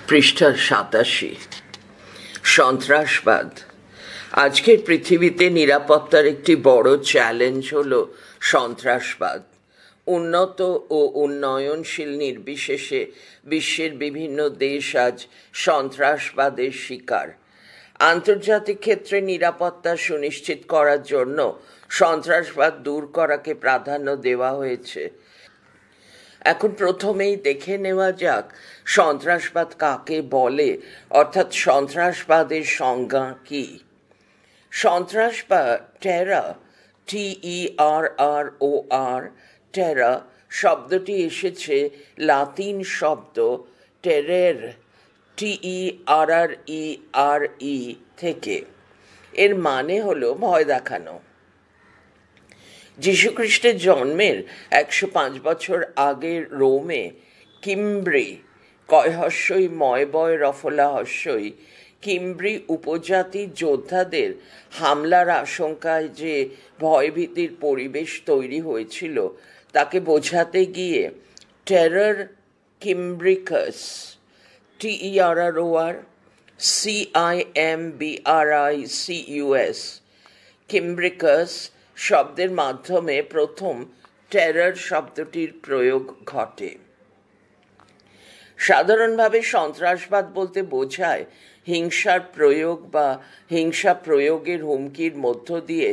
পৃষ্ঠা 87। সন্ত্রাসবাদ। আজকের পৃথিবীতে নিরাপত্তার একটি বড় চ্যালেঞ্জ হল সন্ত্রাসবাদ। উন্নত ও উন্নয়নশীল নির্বিশেষে বিশ্বের বিভিন্ন দেশ আজ সন্ত্রাসবাদের শিকার। আন্তর্জাতিক ক্ষেত্রে নিরাপত্তা সুনিশ্চিত করার জন্য সন্ত্রাসবাদ দূর করাকে প্রাধান্য দেওয়া হয়েছে। এখন প্রথমেই দেখে নেওয়া যাক সন্ত্রাসবাদ কাকে বলে, অর্থাৎ সন্ত্রাসবাদের সংজ্ঞা কি। সন্ত্রাসবাদ টেরা, TERROR, টেরা শব্দটি এসেছে লাতিন শব্দ টেরের, TERRERE থেকে। এর মানে হলো ভয় দেখানো। যীশুখ্রিস্টের জন্মের 105 বছর আগে রোমে কিম্ব্রি, কয়হস্যই ময়বয় রফলাহস্যই, কিম্ব্রি উপজাতির যোদ্ধাদের হামলার আশঙ্কায় যে ভয়ভীতির পরিবেশ তৈরি হয়েছিল তাকে বোঝাতে গিয়ে টেরর কিম্ব্রিকাস, TERROR CIMBRICUS, কিম্ব্রিকাস শব্দের মাধ্যমে প্রথম টেরর শব্দটির প্রয়োগ ঘটে। সাধারণভাবে সন্ত্রাসবাদ বলতে বোঝায় হিংসার প্রয়োগ বা হিংসা প্রয়োগের হুমকির মধ্য দিয়ে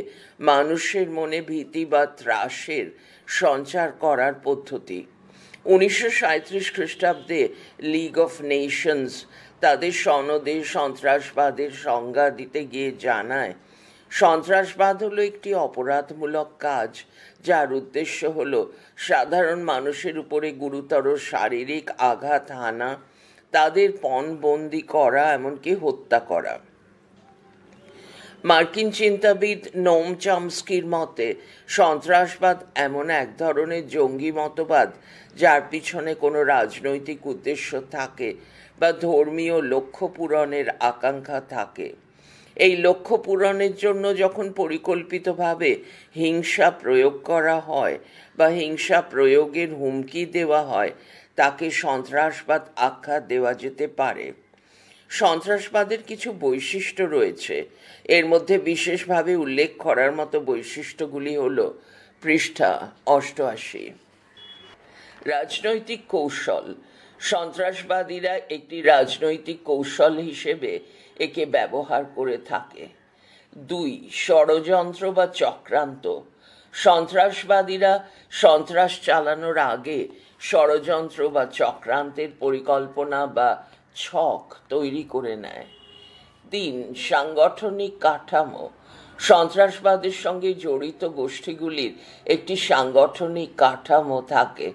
মানুষের মনে ভীতি বা ত্রাসের সঞ্চার করার পদ্ধতি। 1937 খ্রিস্টাব্দে লিগ অফ নেশনস তাদের সনদে সন্ত্রাসবাদের সংজ্ঞা দিতে গিয়ে জানায়, সন্ত্রাসবাদ হলো একটি অপরাধমূলক কাজ যার উদ্দেশ্য হলো সাধারণ মানুষের উপরে গুরুতর শারীরিক আঘাত হানা, তাদের পণবন্দি করা, এমনকি হত্যা করা। মার্কিন চিন্তাবিদ নোম চমস্কির মতে সন্ত্রাসবাদ এমন এক ধরনের জঙ্গি মতবাদ যার পিছনে কোনো রাজনৈতিক উদ্দেশ্য থাকে বা ধর্মীয় লক্ষ্য পূরণের আকাঙ্ক্ষা থাকে। এই লক্ষ্য পূরণের জন্য যখন পরিকল্পিতভাবে হিংসা প্রয়োগ করা হয় বা হিংসা প্রয়োগের হুমকি দেওয়া হয় তাকে সন্ত্রাসবাদ আখ্যা দেওয়া যেতে পারে। সন্ত্রাসবাদের কিছু বৈশিষ্ট্য রয়েছে। এর মধ্যে বিশেষভাবে উল্লেখ করার মতো বৈশিষ্ট্যগুলি হল পৃষ্ঠা 88। রাজনৈতিক কৌশল। সন্ত্রাসবাদীরা একটি রাজনৈতিক কৌশল হিসেবে একে ব্যবহার করে থাকে। 2. ষড়যন্ত্র বা চক্রান্ত। সন্ত্রাসবাদীরা সন্ত্রাস চালানোর আগে ষড়যন্ত্র বা চক্রান্তের পরিকল্পনা বা ছক তৈরি করে নেয়। 3. সাংগঠনিক কাঠামো। সন্ত্রাসবাদের সঙ্গে জড়িত গোষ্ঠীগুলির একটি সাংগঠনিক কাঠামো থাকে।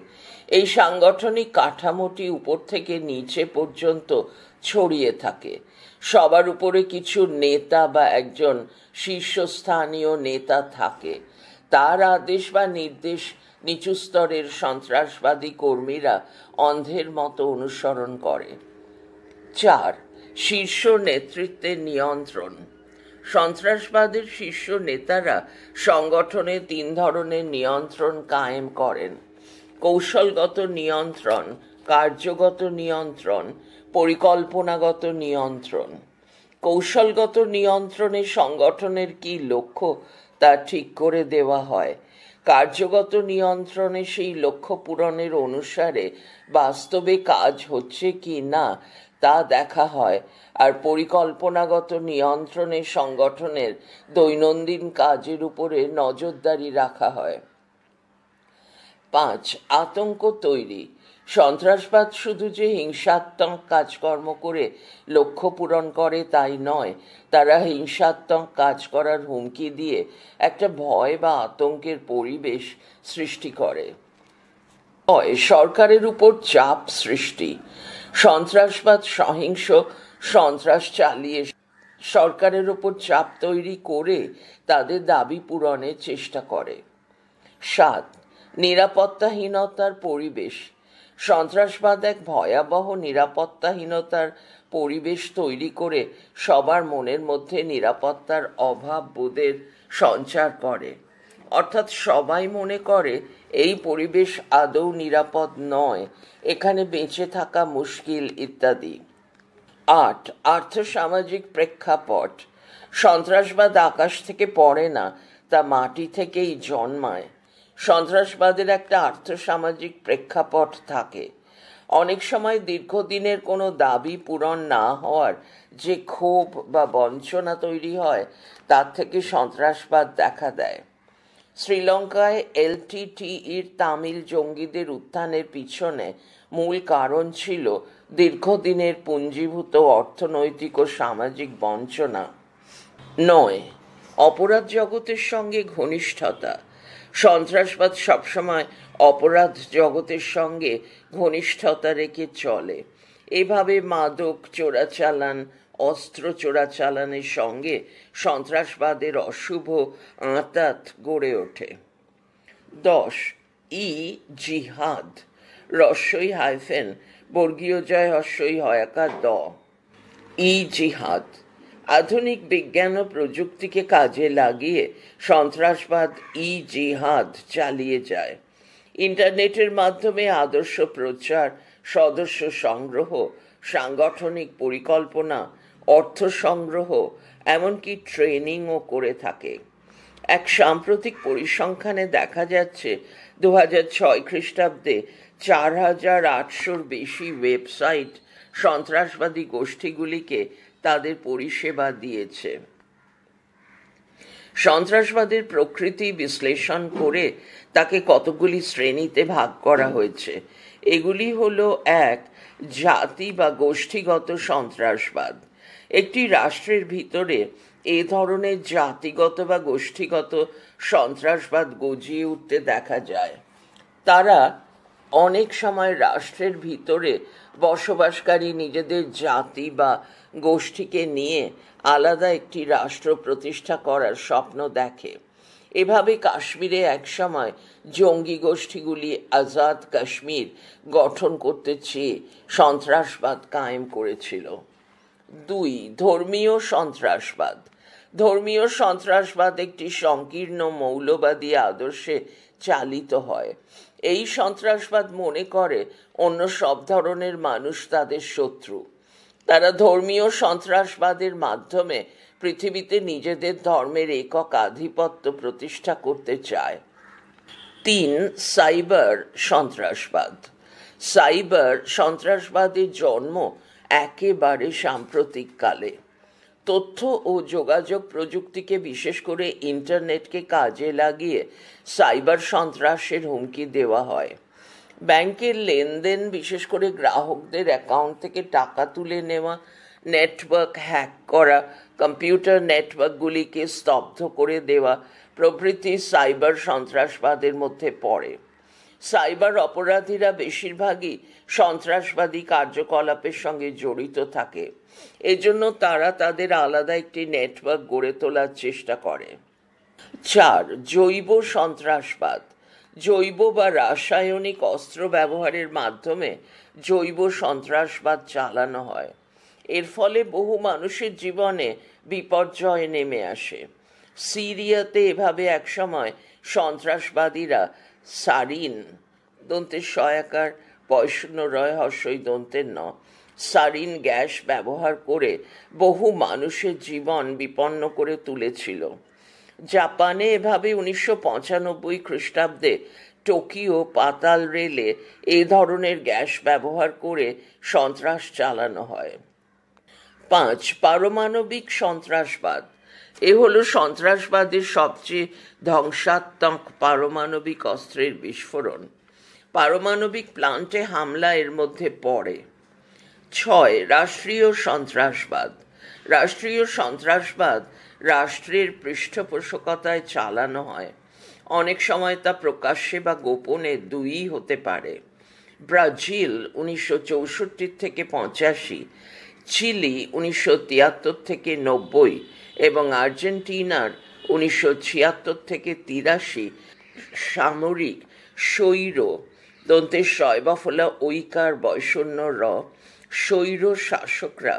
এই সাংগঠনিক কাঠামোটি উপর থেকে নিচে পর্যন্ত ছড়িয়ে থাকে। সবার উপরে কিছু নেতা বা একজন শীর্ষস্থানীয় নেতা থাকে। তার আদেশ বা নির্দেশ নিচু স্তরের সন্ত্রাসবাদী কর্মীরা অন্ধের মতো অনুসরণ করে। 4. শীর্ষ নেতৃত্বের নিয়ন্ত্রণ। সন্ত্রাসবাদের শীর্ষ নেতারা সংগঠনে 3 ধরনের নিয়ন্ত্রণ কায়েম করেন: কৌশলগত নিয়ন্ত্রণ, কার্যগত নিয়ন্ত্রণ, পরিকল্পনাগত নিয়ন্ত্রণ। কৌশলগত নিয়ন্ত্রণে সংগঠনের কি লক্ষ্য তা ঠিক করে দেওয়া হয়। কার্যগত নিয়ন্ত্রণে সেই লক্ষ্য পূরণের অনুসারে বাস্তবে কাজ হচ্ছে কি না তা দেখা হয়। আর পরিকল্পনাগত নিয়ন্ত্রণে সংগঠনের দৈনন্দিন কাজের উপরে নজরদারি রাখা হয়। 5. আতঙ্ক তৈরি। সন্ত্রাসবাদ শুধু যে হিংসাত্মক কাজকর্ম করে লক্ষ্য পূরণ করে তাই নয়, তারা হিংসাত্মক কাজ করার হুমকি দিয়ে একটা ভয় বা আতঙ্কের পরিবেশ সৃষ্টি করে। সরকারের উপর চাপ সৃষ্টি। সন্ত্রাসবাদ সহিংস সন্ত্রাস চালিয়ে সরকারের উপর চাপ তৈরি করে তাদের দাবি পূরণের চেষ্টা করে। 7. নিরাপত্তাহীনতার পরিবেশ। সন্ত্রাসবাদ এক ভয়াবহ নিরাপত্তাহীনতার পরিবেশ তৈরি করে সবার মনের মধ্যে নিরাপত্তার অভাব বোধের সঞ্চার করে। অর্থাৎ সবাই মনে করে এই পরিবেশ আদৌ নিরাপদ নয়, এখানে বেঁচে থাকা মুশকিল ইত্যাদি। 8. আর্থসামাজিক প্রেক্ষাপট। সন্ত্রাসবাদ আকাশ থেকে পড়ে না, তা মাটি থেকেই জন্মায়। সন্ত্রাসবাদের একটা আর্থসামাজিক প্রেক্ষাপট থাকে। অনেক সময় দীর্ঘদিনের কোনো দাবি পূরণ না হওয়ার যে ক্ষোভ বা বঞ্চনা তৈরি হয়, তার থেকে সন্ত্রাসবাদ দেখা দেয়। শ্রীলঙ্কায় এলটিটিইর তামিল জঙ্গিদের উত্থানের পিছনে মূল কারণ ছিল দীর্ঘদিনের পুঞ্জীভূত অর্থনৈতিক ও সামাজিক বঞ্চনা। 9. অপরাধ জগতের সঙ্গে ঘনিষ্ঠতা। সন্ত্রাসবাদ সবসময় অপরাধ জগতের সঙ্গে ঘনিষ্ঠতা রেখে চলে। এভাবে মাদক চোরাচালান, অস্ত্র চোরাচালানের সঙ্গে সন্ত্রাসবাদের অশুভ আঁতাত গড়ে ওঠে। 10. জিহাদ। রস্বই হাইফেন বর্গীয় জয় হস্যই হয়াকার দ। জিহাদ আধুনিক বিজ্ঞান ও প্রযুক্তিকে কাজে লাগিয়ে সন্ত্রাসবাদ জিহাদ চালিয়ে যায়। ইন্টারনেটের মাধ্যমে আদর্শ প্রচার, সদস্য সংগ্রহ, সাংগঠনিক পরিকল্পনা, অর্থ সংগ্রহ, এমনকি ট্রেনিংও করে থাকে। এক সাম্প্রতিক পরিসংখ্যানে দেখা যাচ্ছে 2006 খ্রিস্টাব্দে 4,800-র বেশি ওয়েবসাইট সন্ত্রাসবাদী গোষ্ঠীগুলিকে তাদের পরিষেবা দিয়েছে। সন্ত্রাসবাদের প্রকৃতি বিশ্লেষণ করে তাকে কতগুলি শ্রেণীতে ভাগ করা হয়েছে। এগুলি হলো: 1. জাতি বা গোষ্ঠীগত সন্ত্রাসবাদ। একটি রাষ্ট্রের ভিতরে এ ধরনের জাতিগত বা গোষ্ঠীগত সন্ত্রাসবাদ গজিয়ে উঠতে দেখা যায়। তারা অনেক সময় রাষ্ট্রের ভিতরে বসবাসকারী নিজেদের জাতি বা গোষ্ঠীকে নিয়ে আলাদা একটি রাষ্ট্র প্রতিষ্ঠা করার স্বপ্ন দেখে। এভাবে কাশ্মীরে একসময় জঙ্গি গোষ্ঠীগুলি আজাদ কাশ্মীর গঠন করতে চেয়ে সন্ত্রাসবাদ কায়েম করেছিল। 2. ধর্মীয় সন্ত্রাসবাদ। ধর্মীয় সন্ত্রাসবাদ একটি সংকীর্ণ মৌলবাদী আদর্শে চালিত হয়। এই সন্ত্রাসবাদ মনে করে অন্য সব ধরনের মানুষ তাদের শত্রু। তারা ধর্মীয় সন্ত্রাসবাদের মাধ্যমে পৃথিবীতে নিজেদের ধর্মের একক আধিপত্য প্রতিষ্ঠা করতে চায়। 3. সাইবার সন্ত্রাসবাদ। সাইবার সন্ত্রাসবাদের জন্ম একেবারে সাম্প্রতিক কালে। তথ্য ও যোগাযোগ প্রযুক্তিকে, বিশেষ করে ইন্টারনেটকে কাজে লাগিয়ে সাইবার সন্ত্রাসের হুমকি দেওয়া হয়। ব্যাংকের লেনদেন, বিশেষ করে গ্রাহকদের অ্যাকাউন্ট থেকে টাকা তুলে নেওয়া, নেটওয়ার্ক হ্যাক করা, কম্পিউটার নেটওয়ার্কগুলিকে স্তব্ধ করে দেওয়া প্রভৃতি সাইবার সন্ত্রাসবাদের মধ্যে পড়ে। সাইবার অপরাধীরা বেশিরভাগই সন্ত্রাসবাদী কার্যকলাপের সঙ্গে জড়িত থাকে। এজন্য তারা তাদের আলাদা একটি নেটওয়ার্ক গড়ে তোলার চেষ্টা করে। 4. জৈব সন্ত্রাসবাদ। জৈব বা রাসায়নিক অস্ত্র ব্যবহারের মাধ্যমে জৈব সন্ত্রাসবাদ চালানো হয়। এর ফলে বহু মানুষের জীবনে বিপর্যয় নেমে আসে। সিরিয়াতে এভাবে একসময় সন্ত্রাসবাদীরা সারিন দন্তের সয়াকার পয়শূন্য রয় হর্ষই দন্তের ন সারিন গ্যাস ব্যবহার করে বহু মানুষের জীবন বিপন্ন করে তুলেছিল। জাপানে এভাবে 1995 খ্রিস্টাব্দে টোকিও পাতাল রেলে এই ধরনের গ্যাস ব্যবহার করে সন্ত্রাস চালানো হয়। 5. পারমাণবিক সন্ত্রাসবাদ। এ হলো সন্ত্রাসবাদের সবচেয়ে ধ্বংসাত্মক পারমাণবিক অস্ত্রের বিস্ফোরণ। পারমাণবিক প্লান্টে হামলা এর মধ্যে পড়ে। 6. রাষ্ট্রীয় সন্ত্রাসবাদ। রাষ্ট্রীয় সন্ত্রাসবাদ রাষ্ট্রের পৃষ্ঠপোষকতায় চালানো হয়। অনেক সময় তা প্রকাশ্যে বা গোপনে দুইই হতে পারে। ব্রাজিল 1964 থেকে 85, চিলি 1973 থেকে 90 এবং আর্জেন্টিনার 1976 থেকে 83 সামরিক স্বৈর দন্তের শয়বাফলা ঐকার বয়শূন্য র স্বৈর শাসকরা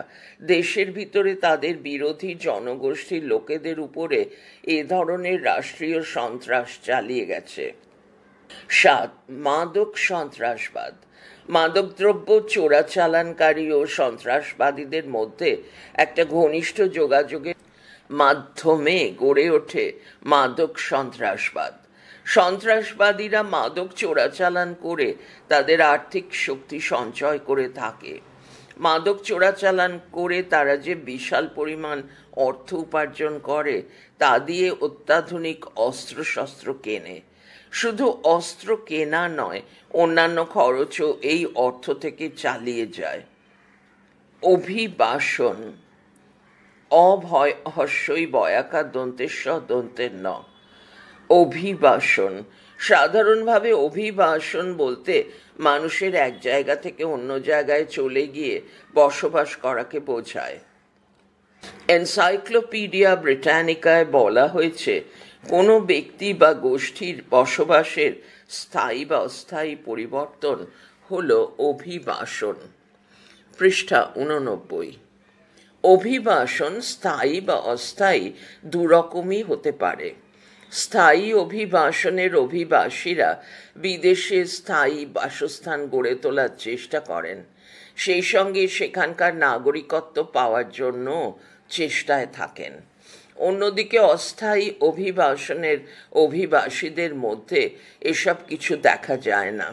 দেশের ভিতরে তাদের বিরোধী জনগোষ্ঠীর লোকেদের উপরে এ ধরনের রাষ্ট্রীয় সন্ত্রাস চালিয়ে গেছে। 7. মাদক সন্ত্রাসবাদ। মাদকদ্রব্য চোরাচালানকারী ও সন্ত্রাসবাদীদের মধ্যে একটা ঘনিষ্ঠ যোগাযোগের মাধ্যমে গড়ে ওঠে মাদক সন্ত্রাসবাদ। সন্ত্রাসবাদীরা মাদক চোরাচালান করে তাদের আর্থিক শক্তি সঞ্চয় করে থাকে। মাদক চোরাচালান করে তারা যে বিশাল পরিমাণ অর্থ উপার্জন করে তা দিয়ে অত্যাধুনিক অস্ত্রশস্ত্র কেনে। শুধু অস্ত্র কেনা নয়, অন্যান্য খরচও এই অর্থ থেকে চালিয়ে যায়। অভিবাসন, হস্যই বয়াকার দন্তেস্ব দন্তের ন। অভিবাসন, সাধারণভাবে অভিবাসন বলতে মানুষের এক জায়গা থেকে অন্য জায়গায় চলে গিয়ে বসবাস করাকে বোঝায়। এনসাইক্লোপিডিয়া ব্রিটানিকায় বলা হয়েছে, কোনো ব্যক্তি বা গোষ্ঠীর বসবাসের স্থায়ী বা অস্থায়ী পরিবর্তন হল অভিবাসন। পৃষ্ঠা 89। অভিবাসন স্থায়ী বা অস্থায়ী দুরকমই হতে পারে। স্থায়ী অভিবাসনের অভিবাসীরা বিদেশে স্থায়ী বাসস্থান গড়ে তোলার চেষ্টা করেন, সেই সঙ্গে সেখানকার নাগরিকত্ব পাওয়ার জন্য চেষ্টায় থাকেন। অন্যদিকে অস্থায়ী অভিবাসনের অভিবাসীদের মধ্যে এসব কিছু দেখা যায় না।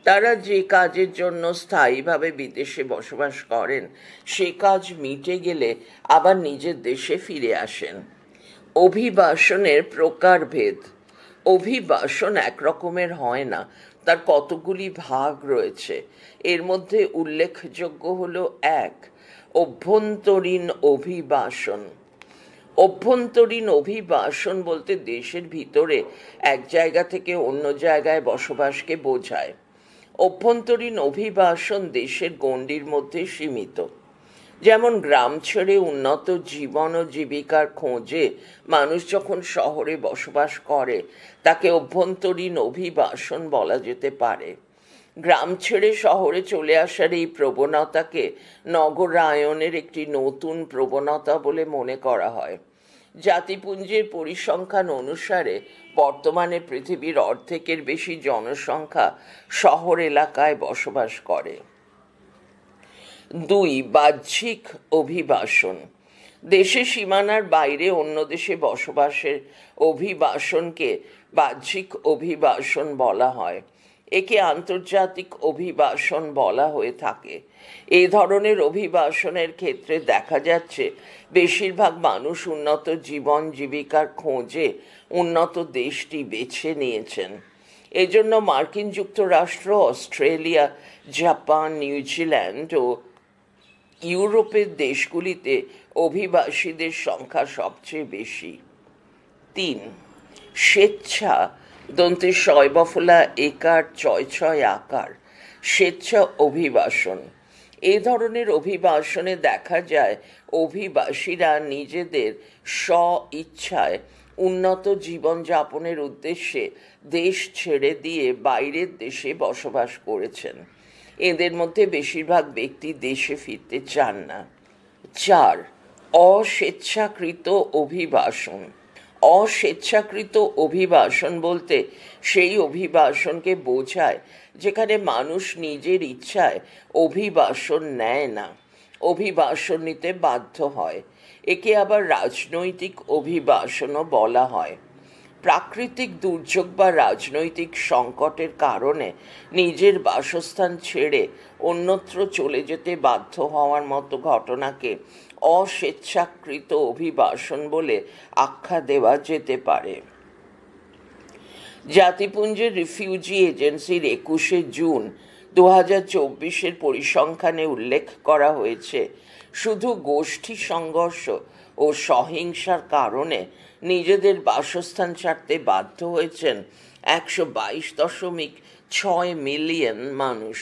তারা যে কাজের জন্য স্থায়ীভাবে বিদেশে বসবাস করেন সে কাজ মিটে গেলে আবার নিজের দেশে ফিরে আসেন। অভিবাসনের প্রকারভেদ। অভিবাসন একরকমের হয় না, তার কতগুলি ভাগ রয়েছে। এর মধ্যে উল্লেখযোগ্য হল 1. অভ্যন্তরীণ অভিবাসন। অভ্যন্তরীণ অভিবাসন বলতে দেশের ভিতরে এক জায়গা থেকে অন্য জায়গায় বসবাসকে বোঝায়। অভ্যন্তরীণ অভিবাসন দেশের গণ্ডির মধ্যে সীমিত। যেমন গ্রাম ছেড়ে উন্নত জীবন ও জীবিকার খোঁজে মানুষ যখন শহরে বসবাস করে তাকে অভ্যন্তরীণ অভিবাসন বলা যেতে পারে। গ্রাম ছেড়ে শহরে চলে আসার এই প্রবণতাকে নগরায়নের একটি নতুন প্রবণতা বলে মনে করা হয়। জাতিপুঞ্জের পরিসংখ্যান অনুসারে বর্তমানে পৃথিবীর অর্ধেকের বেশি জনসংখ্যা শহর এলাকায় বসবাস করে। 2. বাহ্যিক অভিবাসন। দেশের সীমানার বাইরে অন্য দেশে বসবাসের অভিবাসনকে বাহ্যিক অভিবাসন বলা হয়। একে আন্তর্জাতিক অভিবাসন বলা হয়ে থাকে। এই ধরনের অভিবাসনের ক্ষেত্রে দেখা যাচ্ছে বেশিরভাগ মানুষ উন্নত জীবন জীবিকার খোঁজে উন্নত দেশটি বেছে নিয়েছেন। এজন্য মার্কিন যুক্তরাষ্ট্র, অস্ট্রেলিয়া, জাপান, নিউজিল্যান্ড ও ইউরোপের দেশগুলিতে অভিবাসীদের সংখ্যা সবচেয়ে বেশি। 3. স্বেচ্ছা, দন্তে শয়বফলা একার ছয় ছয় আকার, স্বেচ্ছা অভিবাসন। এ ধরনের অভিবাসনে দেখা যায় অভিবাসীরা নিজেদের স্ব ইচ্ছায় উন্নত জীবনযাপনের উদ্দেশ্যে দেশ ছেড়ে দিয়ে বাইরের দেশে বসবাস করেছেন। এদের মধ্যে বেশিরভাগ ব্যক্তি দেশে ফিরতে চান না। 4. অস্বেচ্ছাকৃত অভিবাসন। অস্বেচ্ছাকৃত অভিবাসন বলতে সেই অভিবাসনকে বোঝায় যেখানে মানুষ নিজের ইচ্ছায় অভিবাসন নেয় না, অভিবাসন নিতে বাধ্য হয়। একে আবার রাজনৈতিক অভিবাসনও বলা হয়। প্রাকৃতিক দুর্যোগ বা রাজনৈতিক সংকটের কারণে নিজের বাসস্থান ছেড়ে অন্যত্র চলে যেতে বাধ্য হওয়ার মতো ঘটনাকে অস্বেচ্ছাকৃত অভিবাসন বলে আখ্যা দেওয়া যেতে পারে। জাতিপুঞ্জের রিফিউজি এজেন্সির 21শে জুন 2024 পরিসংখ্যানে উল্লেখ করা হয়েছে, শুধু গোষ্ঠী সংঘর্ষ ও সহিংসার কারণে নিজেদের বাসস্থান ছাড়তে বাধ্য হয়েছেন 122.6 মিলিয়ন মানুষ।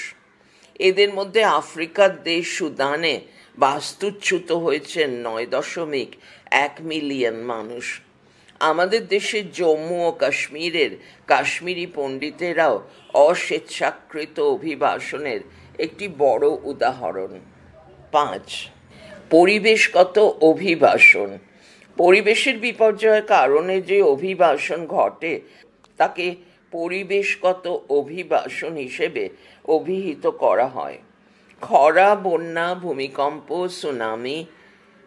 এদের মধ্যে আফ্রিকার দেশ সুদানে বাস্তুচ্যুত হয়েছেন 9.1 মিলিয়ন মানুষ। আমাদের দেশের জম্মু ও কাশ্মীরের কাশ্মীরি পণ্ডিতেরাও অস্বেচ্ছাকৃত অভিবাসনের একটি বড় উদাহরণ। 5. পরিবেশগত অভিবাসন। পরিবেশের বিপর্যয়ের কারণে যে অভিবাসন ঘটে তাকে পরিবেশগত অভিবাসন হিসেবে অভিহিত করা হয়। খরা, বন্যা, ভূমিকম্প, সুনামি,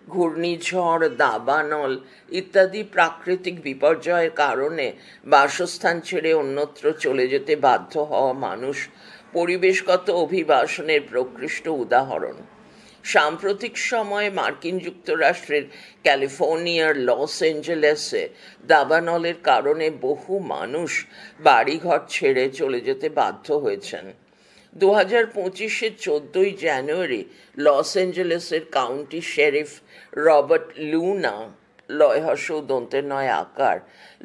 ঘূর্ণিঝড়, দাবানল ইত্যাদি প্রাকৃতিক বিপর্যয়ের কারণে বাসস্থান ছেড়ে অন্যত্র চলে যেতে বাধ্য হওয়া মানুষ পরিবেশগত অভিবাসনের প্রকৃষ্ট উদাহরণ। সাম্প্রতিক সময়ে মার্কিন যুক্তরাষ্ট্রের ক্যালিফোর্নিয়ার লস অ্যাঞ্জেলেসে দাবানলের কারণে বহু মানুষ বাড়িঘর ছেড়ে চলে যেতে বাধ্য হয়েছেন। 2025-এর 14 জানুয়ারি লস অ্যাঞ্জেলেসের county sheriff Robert Luna,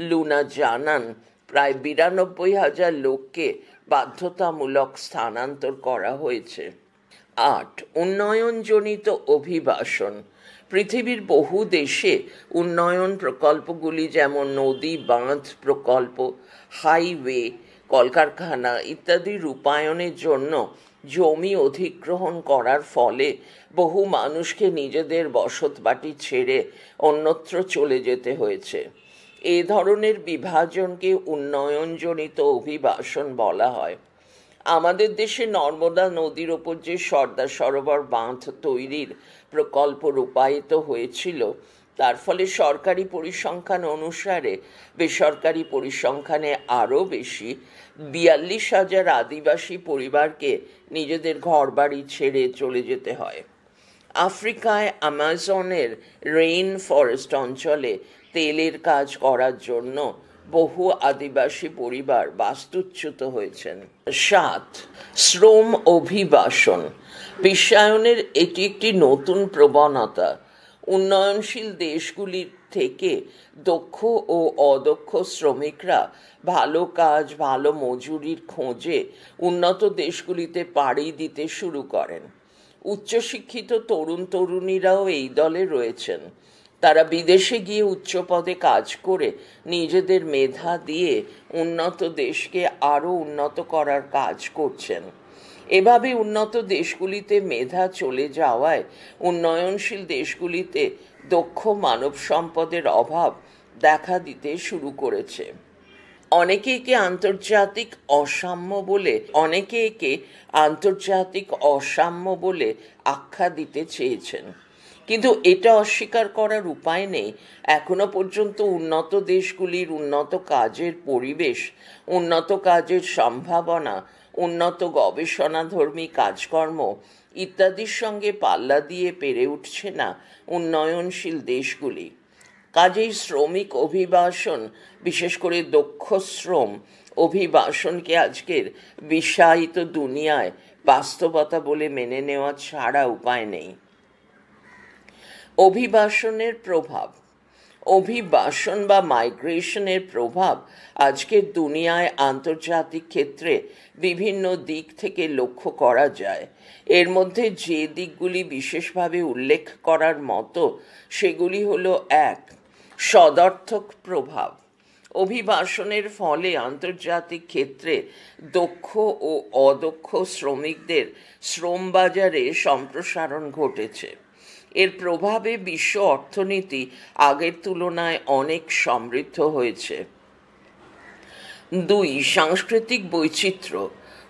Luna জানান, প্রায় 92,000 লোককে বাধ্যতামূলক স্থানান্তর করা হয়েছে। 8. উন্নয়নজনিত অভিবাসন। পৃথিবীর বহু দেশে উন্নয়ন প্রকল্পগুলি যেমন নদী, বাঁধ প্রকল্প, হাইওয়ে, কলকারখানা ইত্যাদি রূপায়ণের জন্য জমি অধিগ্রহণ করার ফলে বহু মানুষকে নিজেদের বসতবাটি ছেড়ে অন্যত্র চলে যেতে হয়েছে। এ ধরনের বিভাজনকে উন্নয়নজনিত অভিবাসন বলা হয়। আমাদের দেশে নর্মদা নদীর ওপর যে সর্দার সরোবর বাঁধ তৈরির প্রকল্প রূপায়িত হয়েছিল, তার ফলে সরকারি পরিসংখ্যান অনুসারে বেসরকারি পরিসংখ্যানে আরও বেশি 42,000 আদিবাসী পরিবারকে নিজেদের ঘরবাড়ি ছেড়ে চলে যেতে হয়। আফ্রিকায় আমাজনের রেইন ফরেস্ট অঞ্চলে তেলের কাজ করার জন্য বহু আদিবাসী পরিবার বাস্তুচ্যুত হয়েছেন। 7. শ্রম অভিবাসন। বিশ্বায়নের এটি একটি নতুন প্রবণতা। উন্নয়নশীল দেশগুলির থেকে দক্ষ ও অদক্ষ শ্রমিকরা ভালো কাজ, ভালো মজুরির খোঁজে উন্নত দেশগুলিতে পাড়ি দিতে শুরু করেন। উচ্চশিক্ষিত তরুণ তরুণীরাও এই দলে রয়েছেন। তারা বিদেশে গিয়ে উচ্চ পদে কাজ করে নিজেদের মেধা দিয়ে উন্নত দেশকে আরও উন্নত করার কাজ করছেন। এভাবে উন্নত দেশগুলিতে মেধা চলে যাওয়ায় উন্নয়নশীল দেশগুলিতে দক্ষ মানব সম্পদের অভাব দেখা দিতে শুরু করেছে। অনেকে একে আন্তর্জাতিক অসাম্য বলে আখ্যা দিতে চেয়েছেন, কিন্তু এটা অস্বীকার করার উপায় নেই। এখনো পর্যন্ত উন্নত দেশগুলির উন্নত কাজের পরিবেশ, উন্নত কাজের সম্ভাবনা, উন্নত গবেষণাধর্মী কাজকর্ম ইত্যাদির সঙ্গে পাল্লা দিয়ে পেরে উঠছে না উন্নয়নশীল দেশগুলি। কাজেই শ্রমিক অভিবাসন, বিশেষ করে দক্ষ শ্রম অভিবাসনকে আজকের বিশ্বায়িত দুনিয়ায় বাস্তবতা বলে মেনে নেওয়া ছাড়া উপায় নেই। অভিবাসনের প্রভাব। অভিবাসন বা মাইগ্রেশনের প্রভাব আজকের দুনিয়ায় আন্তর্জাতিক ক্ষেত্রে বিভিন্ন দিক থেকে লক্ষ্য করা যায়। এর মধ্যে যে দিকগুলি বিশেষভাবে উল্লেখ করার মতো সেগুলি হলো: 1. সদর্থক প্রভাব। অভিবাসনের ফলে আন্তর্জাতিক ক্ষেত্রে দক্ষ ও অদক্ষ শ্রমিকদের শ্রমবাজারে সম্প্রসারণ ঘটেছে। এর প্রভাবে বিশ্ব অর্থনীতি আগের তুলনায় অনেক সমৃদ্ধ হয়েছে। 2. সাংস্কৃতিক বৈচিত্র্য।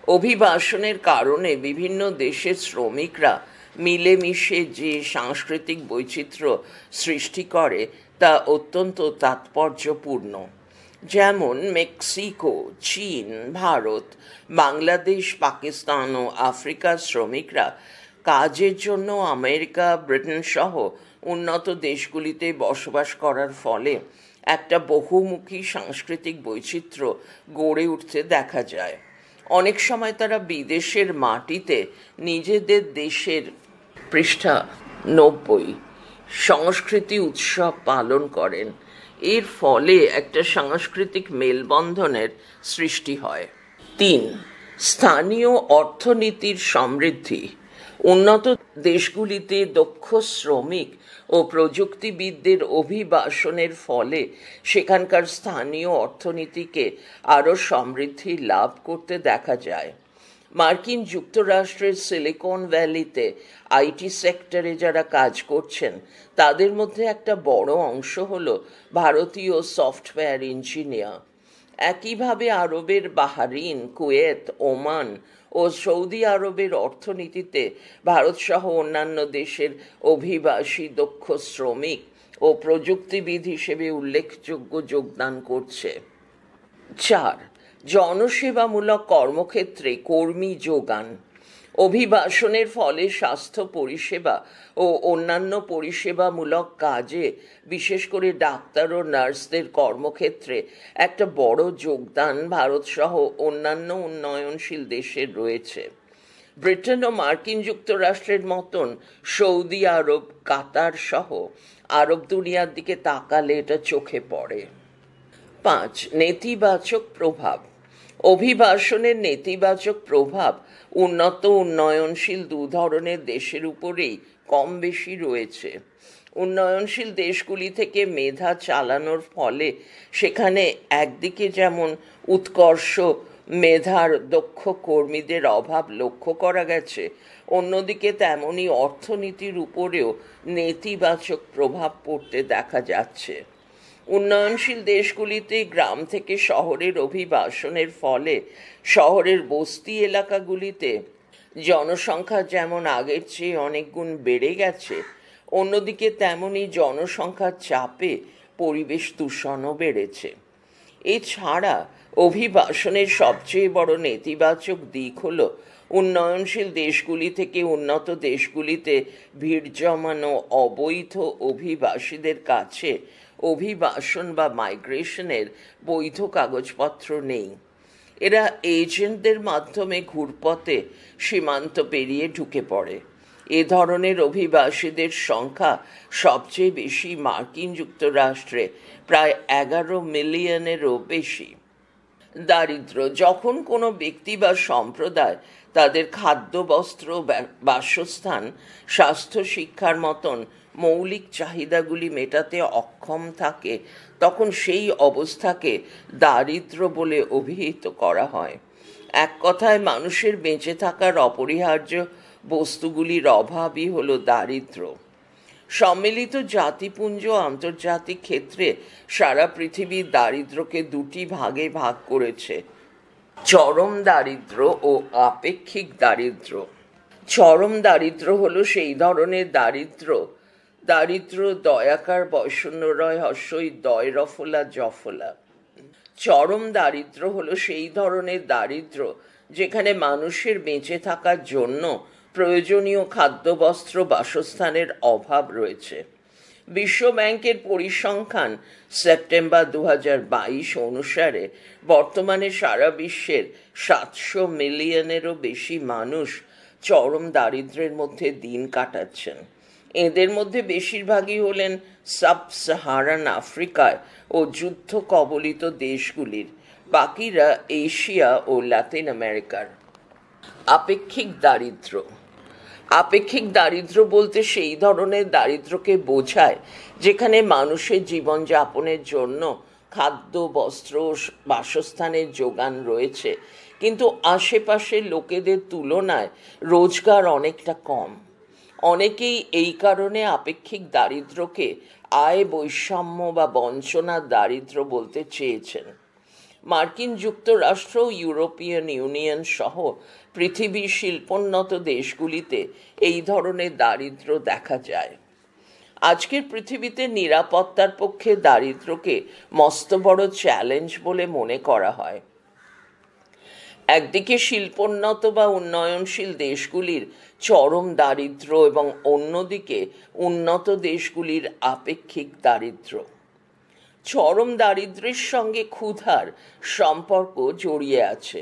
অভিবাসনের কারণে বিভিন্ন দেশের শ্রমিকরা মিলেমিশে যে সাংস্কৃতিক বৈচিত্র্য সৃষ্টি করে তা অত্যন্ত তাৎপর্যপূর্ণ। যেমন মেক্সিকো, চীন, ভারত, বাংলাদেশ, পাকিস্তান ও আফ্রিকার শ্রমিকরা কাজের জন্য আমেরিকা, ব্রিটেন সহ উন্নত দেশগুলিতে বসবাস করার ফলে একটা বহুমুখী সাংস্কৃতিক বৈচিত্র্য গড়ে উঠতে দেখা যায়। অনেক সময় তারা বিদেশের মাটিতে নিজেদের দেশের পৃষ্ঠা 90 সংস্কৃতি উৎসব পালন করেন। এর ফলে একটা সাংস্কৃতিক মেলবন্ধনের সৃষ্টি হয়। 3. স্থানীয় অর্থনীতির সমৃদ্ধি। উন্নত দেশগুলিতে দক্ষ শ্রমিক ও প্রযুক্তিবিদদের অভিবাসনের ফলে সেখানকার স্থানীয় অর্থনীতিকে আরও সমৃদ্ধি লাভ করতে দেখা যায়। মার্কিন যুক্তরাষ্ট্রের সিলিকন ভ্যালিতে আইটি সেক্টরে যারা কাজ করছেন তাদের মধ্যে একটা বড় অংশ হলো ভারতীয় সফটওয়্যার ইঞ্জিনিয়ার। একইভাবে আরবের বাহরিন, কুয়েত, ওমান ও সৌদি আরবের অর্থনীতিতে ভারতসহ অন্যান্য দেশের অভিবাসী দক্ষ শ্রমিক ও প্রযুক্তিবিদ হিসেবে উল্লেখযোগ্য যোগদান করছে। 4. জনসেবামূলক কর্মক্ষেত্রে কর্মী যোগান। অভিবাসনের ফলে স্বাস্থ্য পরিষেবা ও অন্যান্য পরিষেবামূলক কাজে, বিশেষ করে ডাক্তার ও নার্সদের কর্মক্ষেত্রে একটা বড় যোগদান ভারতসহ অন্যান্য উন্নয়নশীল দেশের রয়েছে। ব্রিটেন ও মার্কিন যুক্তরাষ্ট্রের মতন সৌদি আরব, কাতার সহ আরব দুনিয়ার দিকে তাকালে এটা চোখে পড়ে। 5. নেতিবাচক প্রভাব। অভিবাসনের নেতিবাচক প্রভাব উন্নত উন্নয়নশীল দু ধরনের দেশের উপরেই কম বেশি রয়েছে। উন্নয়নশীল দেশগুলি থেকে মেধা চালানোর ফলে সেখানে একদিকে যেমন উৎকর্ষ মেধার দক্ষ কর্মীদের অভাব লক্ষ্য করা গেছে, অন্যদিকে তেমনি অর্থনীতির উপরেও নেতিবাচক প্রভাব পড়তে দেখা যাচ্ছে। উন্নয়নশীল দেশগুলিতে গ্রাম থেকে শহরের অভিবাসনের ফলে শহরের বস্তি এলাকাগুলিতে জনসংখ্যা যেমন আগের চেয়ে অনেক গুণ বেড়ে গেছে, অন্যদিকে তেমনি জনসংখ্যার চাপে পরিবেশ দূষণও বেড়েছে। এছাড়া অভিবাসনের সবচেয়ে বড় নেতিবাচক দিক হল উন্নয়নশীল দেশগুলি থেকে উন্নত দেশগুলিতে ভিড় জমানো অবৈধ অভিবাসীদের কাছে অভিবাসন বা মাইগ্রেশনের বৈধ কাগজপত্র নেই। এরা এজেন্টদের মাধ্যমে ঘুরপথে সীমান্ত পেরিয়ে ঢুকে পড়ে। এ ধরনের অভিবাসীদের সংখ্যা সবচেয়ে বেশি মার্কিন যুক্তরাষ্ট্রে, প্রায় 11 মিলিয়নেরও বেশি। দারিদ্র্য। যখন কোনো ব্যক্তি বা সম্প্রদায় তাদের খাদ্য, বস্ত্র, বাসস্থান, স্বাস্থ্য, শিক্ষার মতন মৌলিক চাহিদাগুলি মেটাতে অক্ষম থাকে, তখন সেই অবস্থাকে দারিদ্র্য বলে অভিহিত করা হয়। এক কথায়, মানুষের বেঁচে থাকার অপরিহার্য বস্তুগুলির অভাবই হল দারিদ্র্য। সম্মিলিত জাতিপুঞ্জ আন্তর্জাতিক ক্ষেত্রে সারা পৃথিবী দারিদ্র্যকে দুটি ভাগে ভাগ করেছে: চরম দারিদ্র্য ও আপেক্ষিক দারিদ্র্য। চরম দারিদ্র্য হলো সেই ধরনের দারিদ্র্য দয়াকার বৈষণ্যরয় হর্ষই দয় রফলা জফলা। চরম দারিদ্র্য হলো সেই ধরনের দারিদ্র্য যেখানে মানুষের বেঁচে থাকার জন্য প্রয়োজনীয় খাদ্য, বস্ত্র, বাসস্থানের অভাব রয়েছে। বিশ্ব ব্যাংকের পরিসংখ্যান সেপ্টেম্বর 2022 অনুসারে বর্তমানে সারা বিশ্বের 700 মিলিয়নেরও বেশি মানুষ চরম দারিদ্র্যের মধ্যে দিন কাটাচ্ছেন। এদের মধ্যে বেশিরভাগই হলেন সাব সাহারান আফ্রিকায় ও যুদ্ধ কবলিত দেশগুলির, বাকিরা এশিয়া ও লাতিন আমেরিকার। আপেক্ষিক দারিদ্র্য। আপেক্ষিক দারিদ্র্য বলতে সেই ধরনের দারিদ্র্যকে বোঝায় যেখানে মানুষের জীবনযাপনের জন্য খাদ্য, বস্ত্র, বাসস্থানের যোগান রয়েছে, কিন্তু আশেপাশের লোকেদের তুলনায় রোজগার অনেকটা কম। অনেকেই এই কারণে আপেক্ষিক দারিদ্র্যকে আয় বৈষম্য বা বঞ্চনার দারিদ্র্য বলতে চেয়েছেন। মার্কিন যুক্তরাষ্ট্র, ইউরোপিয়ান ইউনিয়ন সহ পৃথিবীর শিল্পোন্নত দেশগুলিতে এই ধরনের দারিদ্র্য দেখা যায়। আজকের পৃথিবীতে নিরাপত্তার পক্ষে দারিদ্র্যকে মস্ত বড় চ্যালেঞ্জ বলে মনে করা হয়। একদিকে শিল্পোন্নত বা উন্নয়নশীল দেশগুলির চরম দারিদ্র্য এবং অন্যদিকে উন্নত দেশগুলির আপেক্ষিক দারিদ্র্য। চরম দারিদ্র্যের সঙ্গে ক্ষুধার সম্পর্ক জড়িয়ে আছে।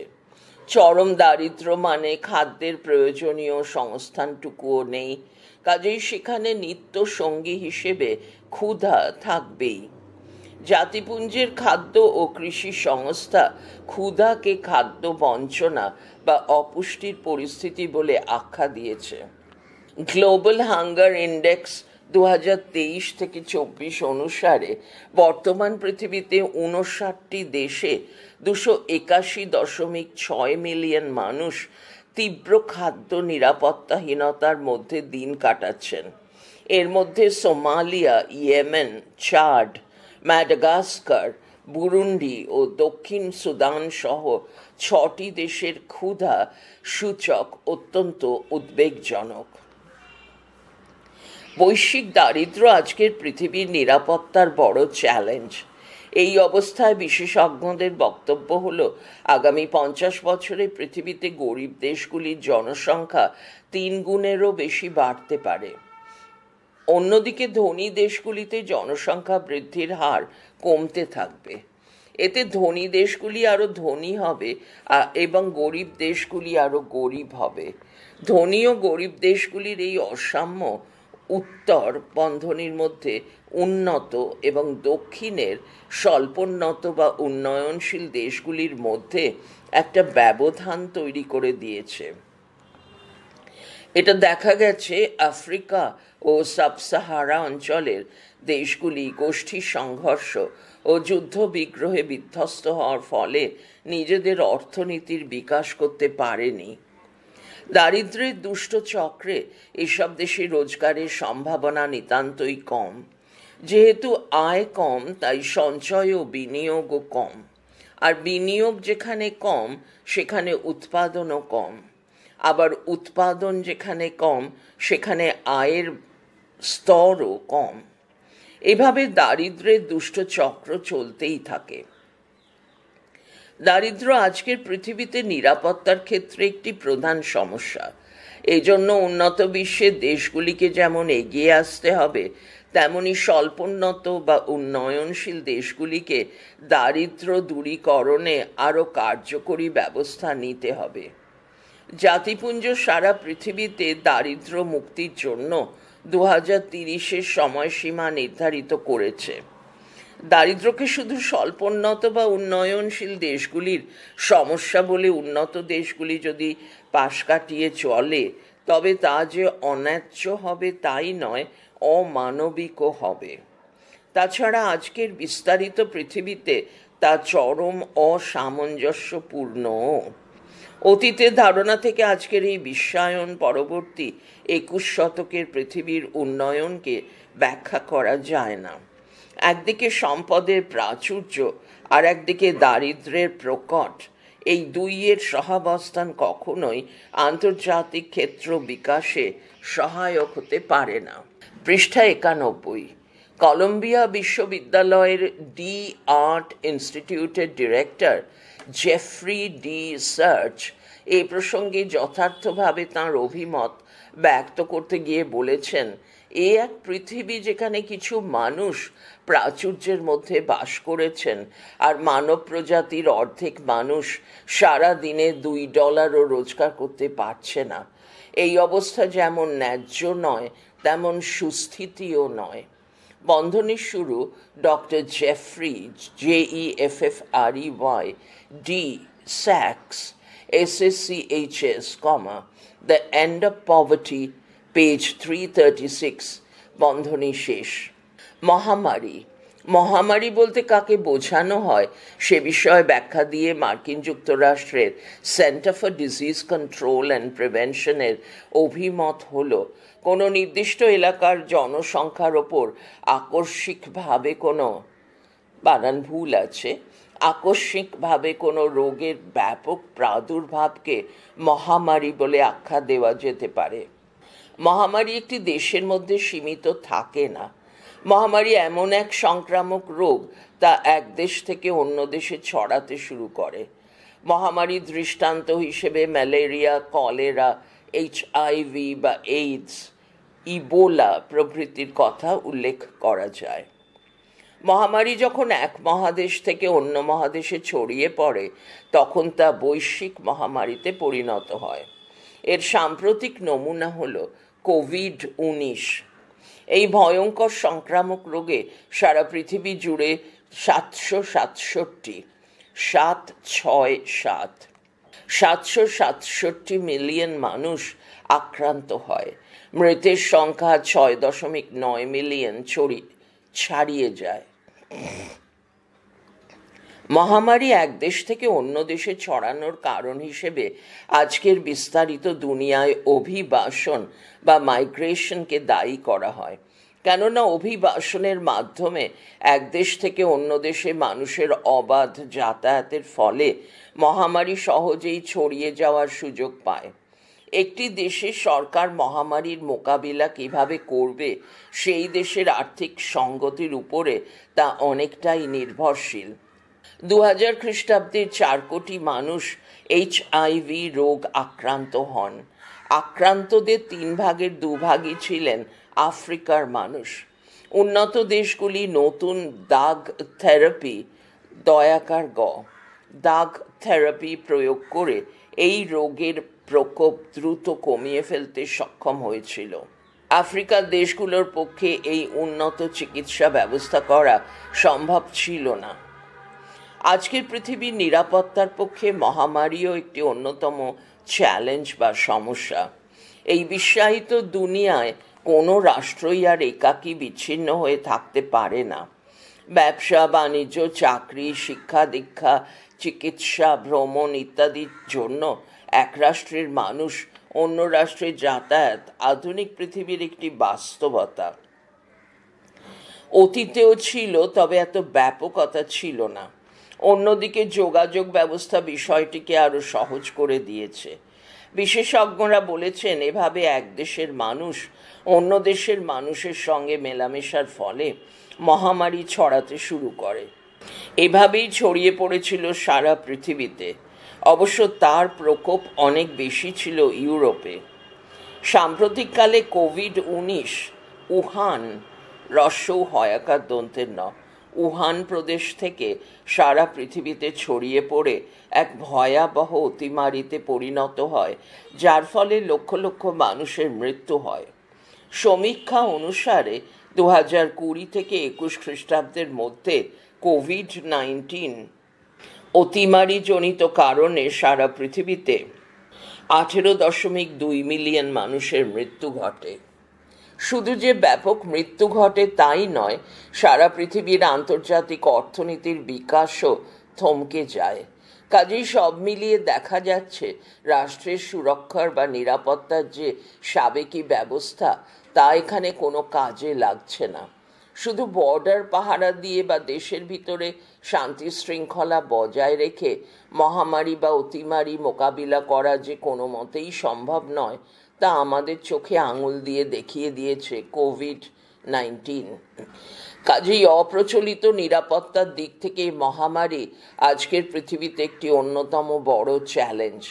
চরম দারিদ্র্য মানে খাদ্যের প্রয়োজনীয় সংস্থানটুকুও নেই, কাজেই সেখানে নিত্য সঙ্গী হিসেবে ক্ষুধা থাকবেই। জাতিপুঞ্জের খাদ্য ও কৃষি সংস্থা ক্ষুধাকে খাদ্য বঞ্চনা বা অপুষ্টির পরিস্থিতি বলে আখ্যা দিয়েছে। গ্লোবাল হাঙ্গার ইন্ডেক্স 2023 থেকে 24 অনুসারে বর্তমান পৃথিবীতে 59টি দেশে 281.6 মিলিয়ন মানুষ তীব্র খাদ্য নিরাপত্তাহীনতার মধ্যে দিন কাটাচ্ছেন। এর মধ্যে Somalia, Yemen, Chad, Madagascar, Burundi ও দক্ষিণ সুদান সহ 6টি দেশের ক্ষুধা সূচক অত্যন্ত উদ্বেগজনক। বৈশ্বিক দারিদ্র্য আজকের পৃথিবীর নিরাপত্তার বড় চ্যালেঞ্জ। এই অবস্থায় বিশেষজ্ঞদের বক্তব্য হল, আগামী 50 বছরে পৃথিবীতে গরিব দেশগুলির জনসংখ্যা 3 গুণেরও বেশি বাড়তে পারে। অন্যদিকে ধনী দেশগুলিতে জনসংখ্যা বৃদ্ধির হার কমতে থাকবে। এতে ধনী দেশগুলি আরো ধনী হবে এবং গরিব দেশগুলি আরো গরিব হবে। ধনী ও গরিব দেশগুলির এই অসাম্য উত্তর বন্ধনীর মধ্যে উন্নত এবং দক্ষিণের স্বল্পোন্নত বা উন্নয়নশীল দেশগুলির মধ্যে একটা ব্যবধান তৈরি করে দিয়েছে। এটা দেখা গেছে আফ্রিকা ও সাবসাহারা অঞ্চলের দেশগুলি গোষ্ঠী সংঘর্ষ ও যুদ্ধ বিগ্রহে বিধ্বস্ত হওয়ার ফলে নিজেদের অর্থনীতির বিকাশ করতে পারেনি। দারিদ্র্যের দুষ্ট চক্রে এসব দেশে রোজগারের সম্ভাবনা নিতান্তই কম। যেহেতু আয় কম, তাই সঞ্চয় ও বিনিয়োগও কম। আর বিনিয়োগ যেখানে কম, সেখানে উৎপাদনও কম। আবার উৎপাদন যেখানে কম, সেখানে আয়ের স্তরও কম। এভাবে দারিদ্র্যের দুষ্ট চক্র চলতেই থাকে। দারিদ্র্য আজকের পৃথিবীতে নিরাপত্তার ক্ষেত্রে একটি প্রধান সমস্যা। এই জন্য উন্নত বিশ্বের দেশগুলিকে যেমন এগিয়ে আসতে হবে, তেমনি স্বল্পোন্নত বা উন্নয়নশীল দেশগুলিকে দারিদ্র্য দূরীকরণে আরও কার্যকরী ব্যবস্থা নিতে হবে। জাতিপুঞ্জ সারা পৃথিবীতে দারিদ্র্য মুক্তির জন্য 2030-এর সময়সীমা নির্ধারিত করেছে। দারিদ্র্যকে শুধু স্বল্পোন্নত বা উন্নয়নশীল দেশগুলির সমস্যা বলে উন্নত দেশগুলি যদি পাশ কাটিয়ে চলে, তবে তা যে অন্যায্য হবে তাই নয়, অমানবিকও হবে। তাছাড়া আজকের বিস্তারিত পৃথিবীতে তা চরম অসামঞ্জস্যপূর্ণ। অতীতের ধারণা থেকে আজকের এই বিশ্বায়ন পরবর্তী 21 শতকের পৃথিবীর উন্নয়নকে ব্যাখ্যা করা যায় না। একদিকে সম্পদের প্রাচুর্য আর একদিকে দারিদ্র্যের প্রকট, এই দুইয়ের সহাবস্থান কখনোই আন্তর্জাতিক ক্ষেত্র বিকাশে সহায়ক হতে পারে না। পৃষ্ঠা 91। কলম্বিয়া বিশ্ববিদ্যালয়ের ডি আর্ট ইনস্টিটিউটের ডিরেক্টর জেফ্রি ডি সার্চ এই প্রসঙ্গে যথার্থভাবে তাঁর অভিমত ব্যক্ত করতে গিয়ে বলেছেন, এ এক পৃথিবী যেখানে কিছু মানুষ প্রাচুর্যের মধ্যে বাস করেছেন আর মানব প্রজাতির অর্ধেক মানুষ সারা দিনে $2ও রোজগার করতে পারছে না। এই অবস্থা যেমন ন্যায্য নয়, তেমন সুস্থিতিও নয়। বন্ধনীর শুরু doctor Jeffrey JEFFREY D Sachs SSCHS, The End of Poverty, page 336, বন্ধনী শেষ। মহামারী বলতে কাকে বোঝানো হয় সে বিষয়ে ব্যাখ্যা দিয়ে মার্কিন যুক্তরাষ্ট্রের centre for disease control and প্রিভেনশনের অভিমত হল, কোনো নির্দিষ্ট এলাকার জনসংখ্যার ওপর আকস্মিকভাবে কোনো রোগের ব্যাপক প্রাদুর্ভাবকে মহামারী বলে আখ্যা দেওয়া যেতে পারে। মহামারী একটি দেশের মধ্যে সীমিত থাকে না। মহামারী এমন এক সংক্রামক রোগ, তা এক দেশ থেকে অন্য দেশে ছড়াতে শুরু করে। মহামারীর দৃষ্টান্ত হিসেবে ম্যালেরিয়া, কলেরা, HIV বা এইডস, ইবোলা প্রভৃতির কথা উল্লেখ করা যায়। মহামারী যখন এক মহাদেশ থেকে অন্য মহাদেশে ছড়িয়ে পড়ে, তখন তা বৈশ্বিক মহামারীতে পরিণত হয়। এর সাম্প্রতিক নমুনা হল কোভিড-19। এই ভয়ঙ্কর সংক্রামক রোগে সারা পৃথিবী জুড়ে 767 মিলিয়ন মানুষ আক্রান্ত হয়। মৃতের সংখ্যা 6.9 মিলিয়ন ছাড়িয়ে যায়। মহামারী এক দেশ থেকে অন্য দেশে ছড়ানোর কারণ হিসেবে আজকের বিস্তারিত দুনিয়ায় অভিবাসন বা মাইগ্রেশনকে দায়ী করা হয়। কেননা অভিবাসনের মাধ্যমে এক দেশ থেকে অন্য দেশে মানুষের অবাধ যাতায়াতের ফলে মহামারী সহজেই ছড়িয়ে যাওয়ার সুযোগ পায়। একটি দেশের সরকার মহামারীর মোকাবিলা কিভাবে করবে সেই দেশের আর্থিক সঙ্গতির উপরে তা অনেকটাই নির্ভরশীল। 2000 খ্রিস্টাব্দের 4 কোটি মানুষ HIV রোগ আক্রান্ত হন। আক্রান্তদের 3 ভাগের 2 ভাগই ছিলেন আফ্রিকার মানুষ। উন্নত দেশগুলি নতুন দাগ থেরাপি দাগ থেরাপি প্রয়োগ করে এই রোগের প্রকোপ দ্রুত কমিয়ে ফেলতে সক্ষম হয়েছিল। আফ্রিকার দেশগুলোর পক্ষে এই উন্নত চিকিৎসা ব্যবস্থা করা সম্ভব ছিল না। আজকের পৃথিবীর নিরাপত্তার পক্ষে মহামারীও একটি অন্যতম চ্যালেঞ্জ বা সমস্যা। এই বিশ্বায়িত দুনিয়ায় কোনো রাষ্ট্রই আর একাকী বিচ্ছিন্ন হয়ে থাকতে পারে না। ব্যবসা বাণিজ্য, চাকরি, শিক্ষা দীক্ষা, চিকিৎসা, ভ্রমণ ইত্যাদির জন্য এক রাষ্ট্রের মানুষ অন্য রাষ্ট্রে যাতায়াত আধুনিক পৃথিবীর একটি বাস্তবতা। অতীতেও ছিল, তবে এত ব্যাপকতা ছিল না। অন্যদিকে যোগাযোগ ব্যবস্থা বিষয়টিকে আরো সহজ করে দিয়েছে। বিশেষজ্ঞরা বলেছেন এভাবে এক দেশের মানুষ অন্য দেশের মানুষের সঙ্গে মেলামেশার ফলে মহামারী ছড়াতে শুরু করে। এভাবেই ছড়িয়ে পড়েছিল সারা পৃথিবীতে। অবশ্য তার প্রকোপ অনেক বেশি ছিল ইউরোপে। সাম্প্রতিককালে কোভিড-19 উহান উহান প্রদেশ থেকে সারা পৃথিবীতে ছড়িয়ে পড়ে এক ভয়াবহ অতিমারিতে পরিণত হয়, যার ফলে লক্ষ লক্ষ মানুষের মৃত্যু হয়। সমীক্ষা অনুসারে 2020 থেকে 21 খ্রিস্টাব্দের মধ্যে কোভিড-19 অতিমারিজনিত কারণে সারা পৃথিবীতে 18.2 মিলিয়ন মানুষের মৃত্যু ঘটে। শুধু যে ব্যাপক মৃত্যু ঘটে তাই নয়, সারা পৃথিবীর আন্তর্জাতিক অর্থনীতির বিকাশও থমকে যায়। কাজেই সব মিলিয়ে দেখা যাচ্ছে রাষ্ট্রের সুরক্ষার বা নিরাপত্তার যে সাবেকি ব্যবস্থা তা এখানে কোনো কাজে লাগছে না। শুধু বর্ডার পাহারা দিয়ে বা দেশের ভিতরে শান্তি শৃঙ্খলা বজায় রেখে মহামারী বা অতিমারি মোকাবিলা করা যে কোনো মতেই সম্ভব নয় তা আমাদের চোখে আঙুল দিয়ে দেখিয়ে দিয়েছে কোভিড-19। কাজেই অপ্রচলিত নিরাপত্তার দিক থেকে মহামারী আজকের পৃথিবীতে একটি অন্যতম বড় চ্যালেঞ্জ।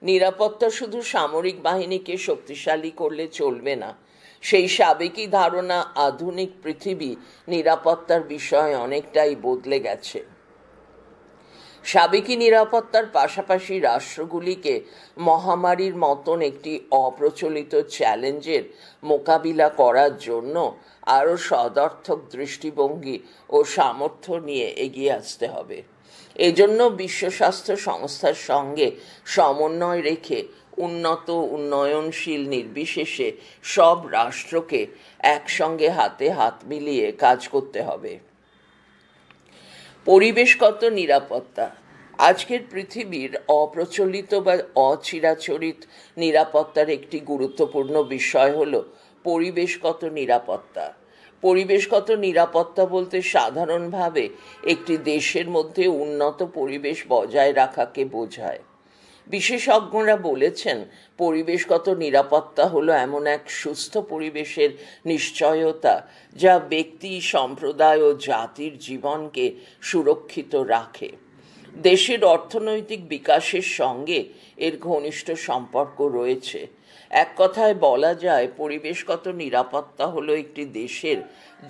নিরাপত্তা শুধু সামরিক বাহিনীকে শক্তিশালী করলে চলবে না। সেই সাবেকি ধারণা আধুনিক পৃথিবী নিরাপত্তার বিষয়ে অনেকটাই বদলে গেছে। সাবেকি নিরাপত্তার পাশাপাশি রাষ্ট্রগুলিকে মহামারীর মতন একটি অপ্রচলিত চ্যালেঞ্জের মোকাবিলা করার জন্য আরও সদর্থক দৃষ্টিভঙ্গি ও সামর্থ্য নিয়ে এগিয়ে আসতে হবে। এজন্য বিশ্ব স্বাস্থ্য সংস্থার সঙ্গে সমন্বয় রেখে উন্নত উন্নয়নশীল নির্বিশেষে সব রাষ্ট্রকে একসঙ্গে হাতে হাত মিলিয়ে কাজ করতে হবে। পরিবেশগত নিরাপত্তা আজকের পৃথিবীর অপ্রচলিত বা অচিরাচরিত নিরাপত্তার একটি গুরুত্বপূর্ণ বিষয় হল পরিবেশগত নিরাপত্তা। পরিবেশগত নিরাপত্তা বলতে সাধারণভাবে একটি দেশের মধ্যে উন্নত পরিবেশ বজায় রাখাকে বোঝায়। বিশেষজ্ঞরা বলেছেন পরিবেশগত নিরাপত্তা হলো এমন এক সুস্থ পরিবেশের নিশ্চয়তা যা ব্যক্তি, সম্প্রদায় ও জাতির জীবনকে সুরক্ষিত রাখে। দেশের অর্থনৈতিক বিকাশের সঙ্গে এর ঘনিষ্ঠ সম্পর্ক রয়েছে। এক কথায় বলা যায় পরিবেশগত নিরাপত্তা হলো একটি দেশের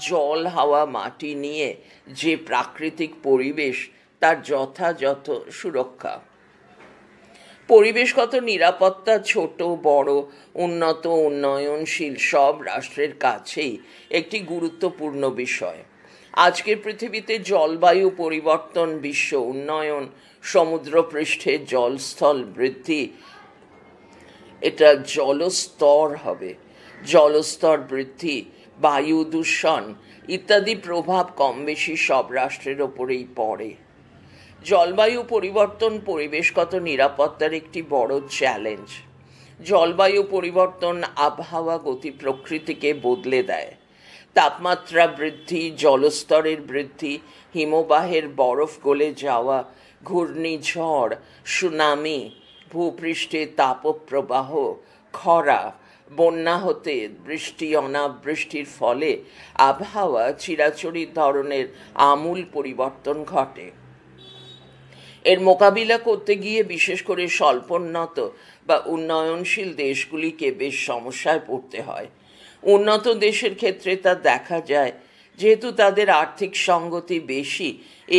জল, হাওয়া, মাটি নিয়ে যে প্রাকৃতিক পরিবেশ তার যথাযথ সুরক্ষা। পরিবেশগত নিরাপত্তা ছোট বড়, উন্নত উন্নয়নশীল সব রাষ্ট্রের কাছেই একটি গুরুত্বপূর্ণ বিষয়। আজকের পৃথিবীতে জলবায়ু পরিবর্তন, বিশ্ব উন্নয়ন, সমুদ্রপৃষ্ঠের জলস্থল বৃদ্ধি, এটা জলস্তর বৃদ্ধি, বায়ু দূষণ ইত্যাদি প্রভাব কম বেশি সব রাষ্ট্রের ওপরেই পড়ে। জলবায়ু পরিবর্তন পরিবেশগত নিরাপত্তার একটি বড় চ্যালেঞ্জ। জলবায়ু পরিবর্তন আবহাওয়া গতি প্রকৃতিকে বদলে দেয়। তাপমাত্রা বৃদ্ধি, জলস্তরের বৃদ্ধি, হিমবাহের বরফ গলে যাওয়া, ঘূর্ণিঝড়, সুনামি, ভূপৃষ্ঠে তাপপ্রবাহ, খরা, বন্যা হতে বৃষ্টি, অনাবৃষ্টির ফলে আবহাওয়া চিরাচরিত ধরনের আমূল পরিবর্তন ঘটে। এর মোকাবিলা করতে গিয়ে বিশেষ করে স্বল্পোন্নত বা উন্নয়নশীল দেশগুলিকে বেশ সমস্যায় পড়তে হয়। উন্নত দেশের ক্ষেত্রে তা দেখা যায়, যেহেতু তাদের আর্থিক সঙ্গতি বেশি,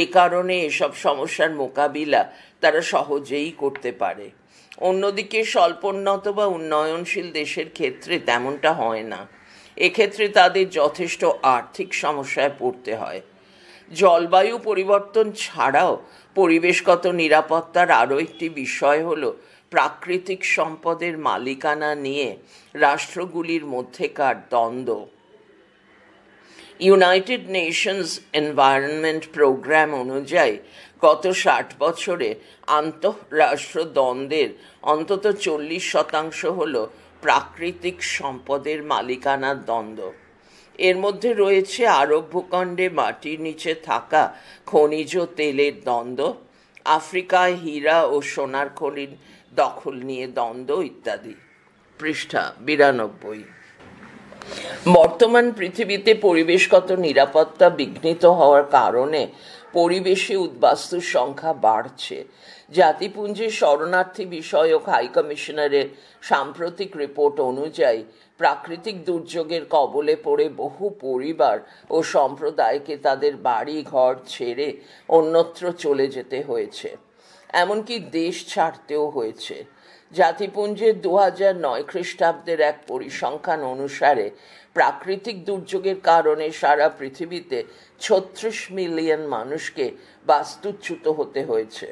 এ কারণে এসব সমস্যার মোকাবিলা তারা সহজেই করতে পারে। অন্যদিকে স্বল্পোন্নত বা উন্নয়নশীল দেশের ক্ষেত্রে তেমনটা হয় না। এক্ষেত্রে তাদের যথেষ্ট আর্থিক সমস্যায় পড়তে হয়। জলবায়ু পরিবর্তন ছাড়াও পরিবেশগত নিরাপত্তার আরও একটি বিষয় হল প্রাকৃতিক সম্পদের মালিকানা নিয়ে রাষ্ট্রগুলির মধ্যেকার দ্বন্দ্ব। ইউনাইটেড নেশনস এনভায়রনমেন্ট প্রোগ্রাম অনুযায়ী গত 60 বছরে আন্তঃরাষ্ট্র দ্বন্দ্বের অন্তত 40% হল প্রাকৃতিক সম্পদের মালিকানার দ্বন্দ্ব। এর মধ্যে রয়েছে আরব ভূখণ্ডে মাটির নিচে থাকা খনিজ তেলের দ্বন্দ্ব, আফ্রিকায় হীরা ও সোনার খনির দখল নিয়ে দ্বন্দ্ব ইত্যাদি। পৃষ্ঠা 92। বর্তমান পৃথিবীতে পরিবেশগত নিরাপত্তা বিঘ্নিত হওয়ার কারণে পরিবেশে উদ্বাস্তুর সংখ্যা বাড়ছে। জাতিপুঞ্জের শরণার্থী বিষয়ক হাই কমিশনারের সাম্প্রতিক রিপোর্ট অনুযায়ী প্রাকৃতিক দুর্যোগের কবলে পড়ে বহু পরিবার ও সম্প্রদায়কে তাদের বাড়ি ঘর ছেড়ে অন্যত্র চলে যেতে হয়েছে, এমনকি দেশ ছাড়তেও হয়েছে। জাতিপুঞ্জের 2009 খ্রিস্টাব্দের এক পরিসংখ্যান অনুসারে প্রাকৃতিক দুর্যোগের কারণে সারা পৃথিবীতে 36 মিলিয়ন মানুষকে বাস্তুচ্যুত হতে হয়েছে।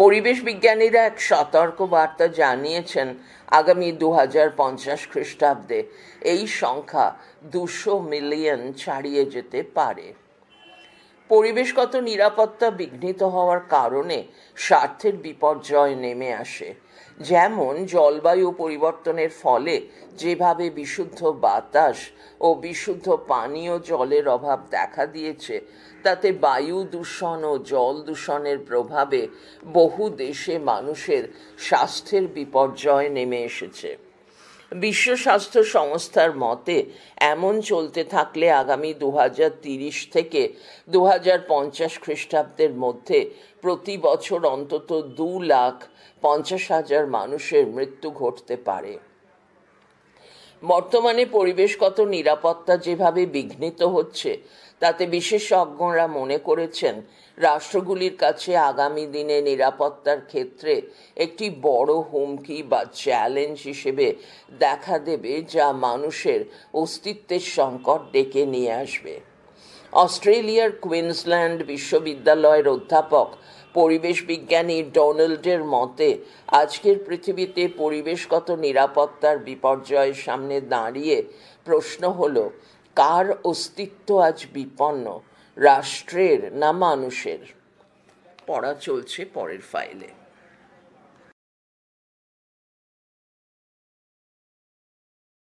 পরিবেশ বিজ্ঞানীরা এক সতর্ক বার্তা জানিয়েছেন, আগামী 2050 খ্রিস্টাব্দে এই সংখ্যা 200 মিলিয়ন ছাড়িয়ে যেতে পারে। পরিবেশগত নিরাপত্তা বিঘ্নিত হওয়ার কারণে স্বার্থের বিপর্যয় নেমে আসে। যেমন জলবায়ু পরিবর্তনের ফলে যেভাবে বিশুদ্ধ বাতাস ও বিশুদ্ধ পানীয় জলের অভাব দেখা দিয়েছে, তাতে বায়ু দূষণ ও জল দূষণের প্রভাবে বহু দেশে মানুষের স্বাস্থ্যের বিপর্যয় নেমে এসেছে। বিশ্ব স্বাস্থ্য সংস্থার মতে এমন চলতে থাকলে আগামী 2030 থেকে 2050 খ্রিস্টাব্দের মধ্যে প্রতি বছর অন্তত 2,50,000 মানুষের মৃত্যু ঘটতে পারে। বর্তমানে পরিবেশগত নিরাপত্তা যেভাবে বিঘ্নিত হচ্ছে, তাতে বিশেষজ্ঞরা মনে করেছেন রাষ্ট্রগুলির কাছে আগামী দিনে নিরাপত্তার ক্ষেত্রে একটি বড় হুমকি বা চ্যালেঞ্জ হিসেবে দেখা দেবে, যা মানুষের অস্তিত্বের সংকট ডেকে নিয়ে আসবে। অস্ট্রেলিয়ার কুইন্সল্যান্ড বিশ্ববিদ্যালয়ের অধ্যাপক পরিবেশ বিজ্ঞানী ডোনাল্ডের মতে আজকের পৃথিবীতে পরিবেশগত নিরাপত্তার বিপর্যয়ের সামনে দাঁড়িয়ে প্রশ্ন হলো, কার অস্তিত্ব আজ বিপন্ন, রাষ্ট্রের না মানুষের? পড়া চলছে পরের ফাইলে।